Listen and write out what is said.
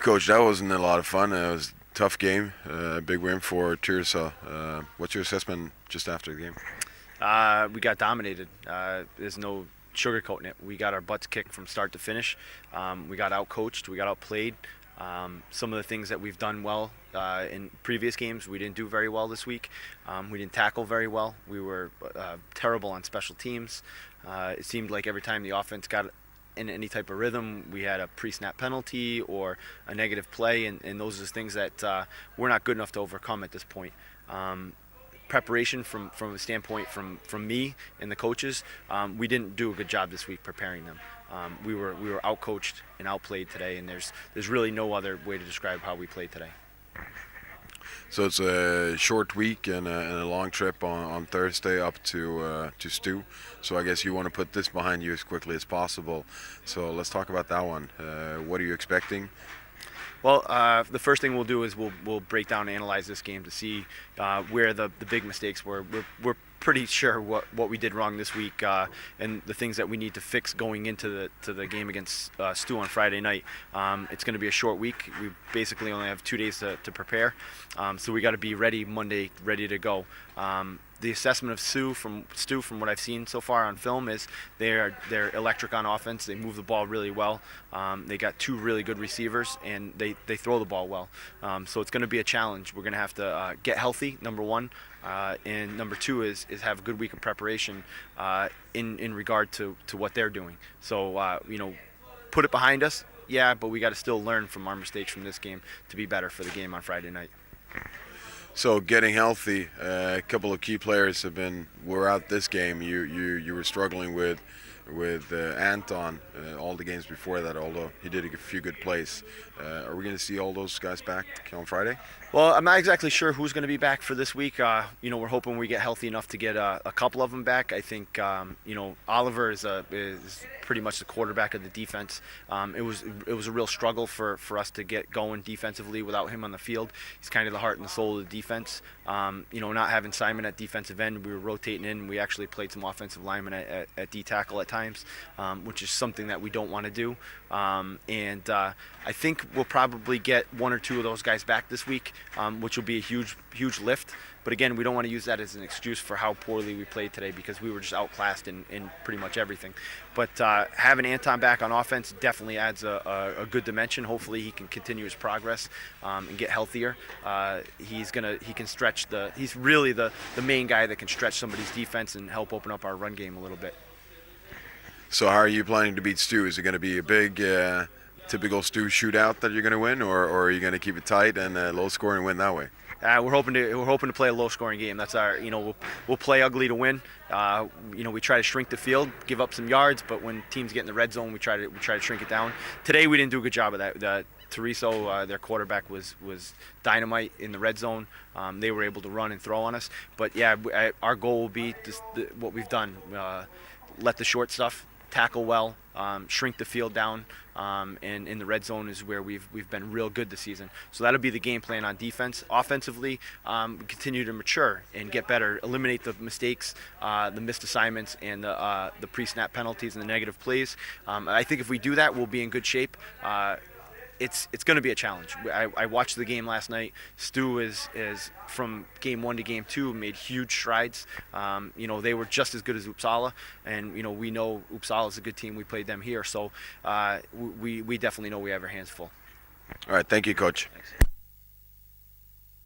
Coach, that wasn't a lot of fun. It was a tough game, big win for Tyresö. What's your assessment just after the game? We got dominated. There's no sugarcoating it. We got our butts kicked from start to finish. We got outcoached. We got outplayed. Some of the things that we've done well in previous games, we didn't do very well this week. We didn't tackle very well. We were terrible on special teams. It seemed like every time the offense got in any type of rhythm, we had a pre-snap penalty or a negative play, and those are things that we're not good enough to overcome at this point. Preparation from a standpoint from me and the coaches, we didn't do a good job this week preparing them. We were outcoached and outplayed today, and there's really no other way to describe how we played today. So it's a short week and a long trip on Thursday up to STU. So I guess you want to put this behind you as quickly as possible. So let's talk about that one. What are you expecting? Well, the first thing we'll do is we'll break down and analyze this game to see where the big mistakes were. We're pretty sure what we did wrong this week and the things that we need to fix going into the game against STU on Friday night. It's going to be a short week. We basically only have 2 days to prepare, so we got to be ready Monday, ready to go. The assessment of STU from what I've seen so far on film is they're electric on offense. They move the ball really well. They got 2 really good receivers, and they throw the ball well. So it's going to be a challenge. We're going to have to get healthy, number one, and number 2 is have a good week of preparation in regard to what they're doing. So put it behind us, yeah, but we got to still learn from our mistakes from this game to be better for the game on Friday night. So getting healthy, a couple of key players were out this game. You were struggling with Anton all the games before that, although he did a few good plays. Are we going to see all those guys back on Friday? Well, I'm not exactly sure who's going to be back for this week. We're hoping we get healthy enough to get a couple of them back. I think Oliver is pretty much the quarterback of the defense. It was a real struggle for us to get going defensively without him on the field. He's kind of the heart and the soul of the defense. Not having Simon at defensive end, we were rotating in. We actually played some offensive linemen at D tackle at times, which is something that we don't want to do. I think we'll probably get 1 or 2 of those guys back this week, which will be a huge lift. But again, we don't want to use that as an excuse for how poorly we played today, because we were just outclassed in pretty much everything. But having Anton back on offense definitely adds a good dimension. Hopefully he can continue his progress and get healthier. He's really the main guy that can stretch somebody's defense and help open up our run game a little bit. So how are you planning to beat STU? Is it going to be a big typical STU shootout that you're going to win, or are you going to keep it tight and low score and win that way? We're hoping to play a low-scoring game. That's our, we'll play ugly to win. We try to shrink the field, give up some yards, but when teams get in the red zone, we try to shrink it down. Today we didn't do a good job of that. Tyresö, their quarterback was dynamite in the red zone. They were able to run and throw on us. But yeah, our goal will be what we've done: let the short stuff, tackle well, shrink the field down, and in the red zone is where we've been real good this season. So that'll be the game plan on defense. Offensively, we continue to mature and get better, eliminate the mistakes, the missed assignments, and the pre-snap penalties and the negative plays. I think if we do that, we'll be in good shape. It's going to be a challenge. I watched the game last night. STU is from game 1 to game 2 made huge strides. They were just as good as Uppsala, and we know Uppsala is a good team. We played them here, so we definitely know we have our hands full. All right, thank you, Coach. Thanks.